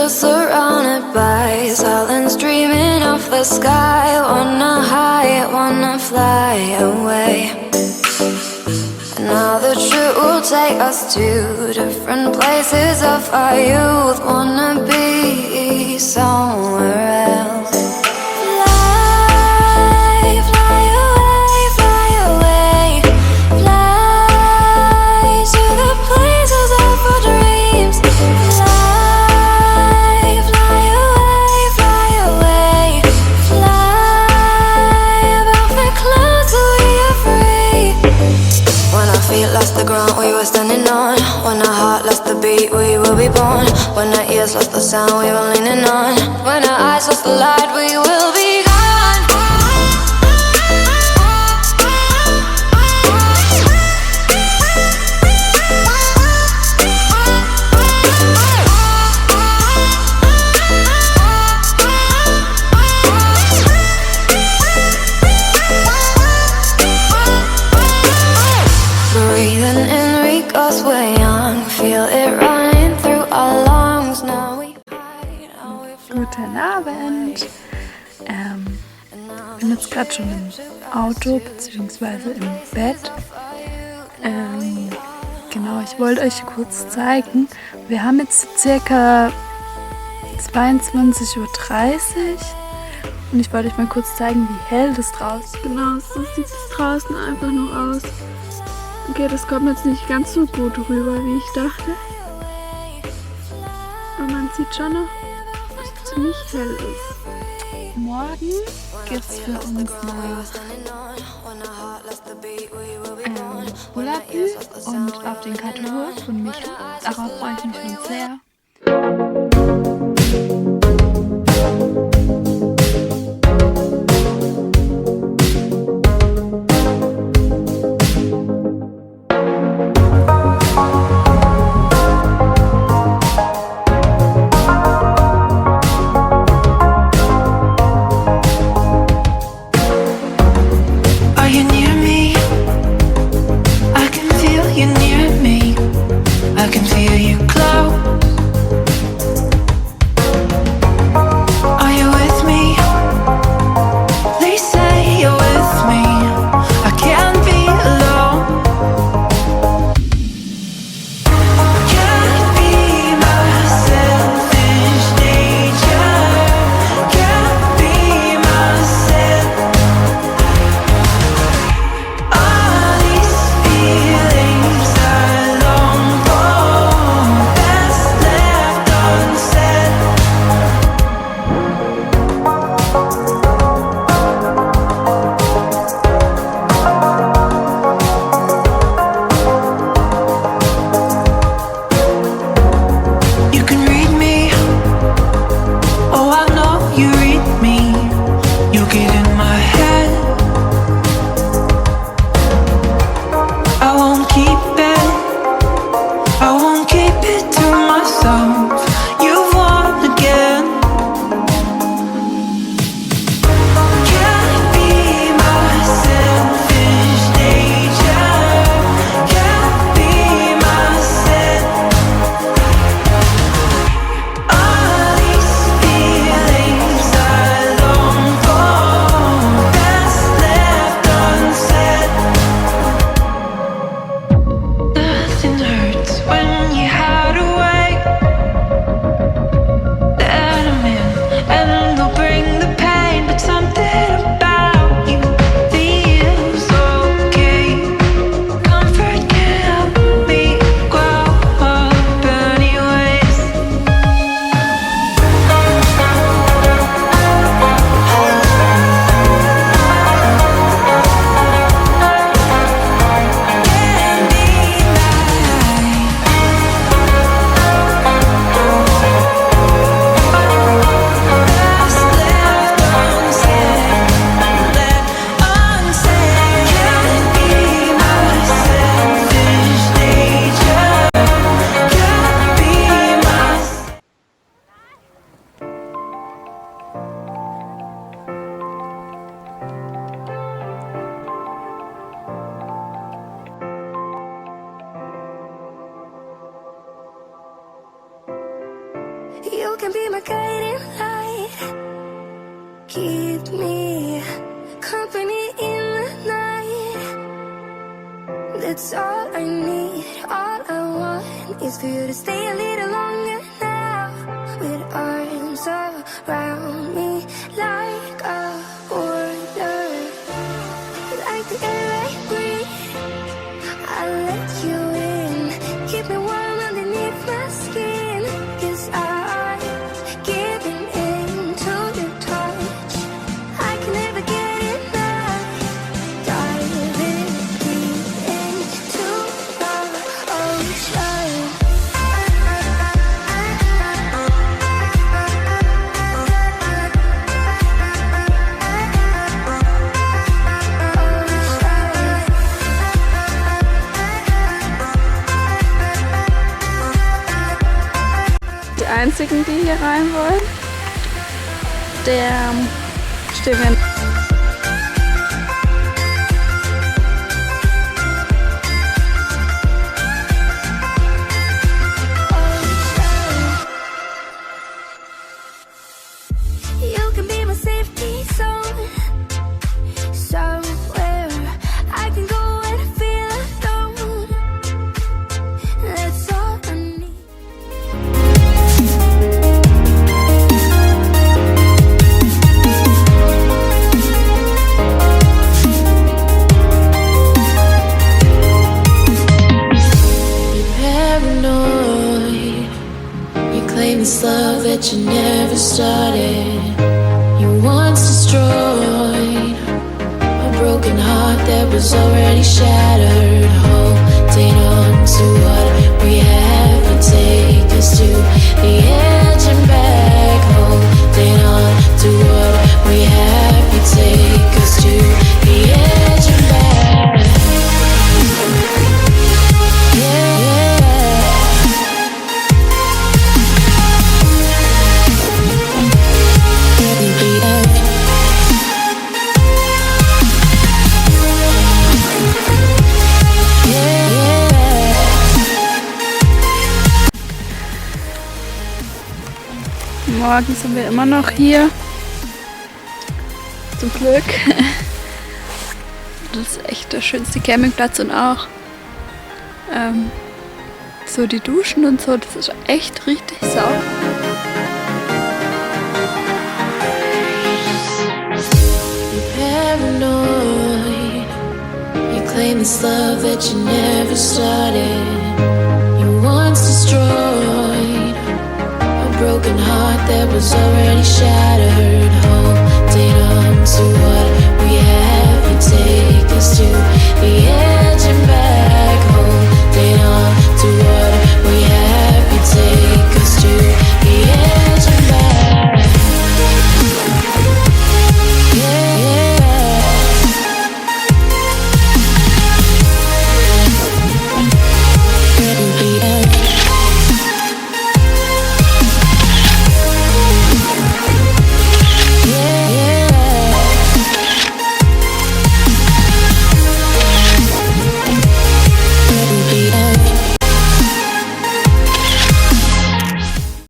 just surrounded by silence, dreaming of the sky. Wanna hide, wanna fly away. And now the truth will take us to different places of our youth. Wanna be somewhere else. Fly, fly away, fly away. Fly to the places of our dreams. Fly, fly away, fly away. Fly above the clouds so we are free. When our feet lost the ground we were standing on. When our heart lost the beat we will be born. When our ears lost the sound we were leaning on. When our eyes lost the light we will be gone. Breathing in because we're young. Feel it running through our lungs. Now we hide, now we fly. Guten Abend. Bin jetzt gerade schon im Auto bzw. im Bett. Genau, ich wollte euch kurz zeigen. Wir haben jetzt circa 22:30 Uhr und ich wollte euch mal kurz zeigen, wie hell das draußen. Genau, so sieht es draußen einfach noch aus. Okay, das kommt jetzt nicht ganz so gut rüber, wie ich dachte. Aber man sieht schon noch, dass es ziemlich hell ist. Morgen geht's für uns nach Bullabü und auf den Kartur von Michel. Darauf freue ich mich schon sehr. Are you near me? I can feel you near me. I can feel you close. be my guiding light. Keep me company in the night. That's all I need. All I want is for you to stay a little longer now. With arms around me like a border. Like the air I breathe, I'll let you in. Keep me warm underneath my skin. 'Cause I'm giving in to your touch. I can never get enough. Diving deep into the ocean. Die einzigen, die hier rein wollen. Der Steven. You can be my safety zone. Somewhere I can go and feel alone. That's all I need. You're paranoid. You claim this love that you never started. You once destroyed a broken heart that was already shattered. Holding on to what we have and take us to the edge and back. Holding on to what we have and take us to the edge and back. Yeah. Morgen sind wir immer noch hier. Zum Glück. Das ist echt der schönste Campingplatz und auch so die Duschen und so, das ist echt richtig sauber. You're paranoid. You claim this love that you never started. You once destroyed a broken heart that was already shattered.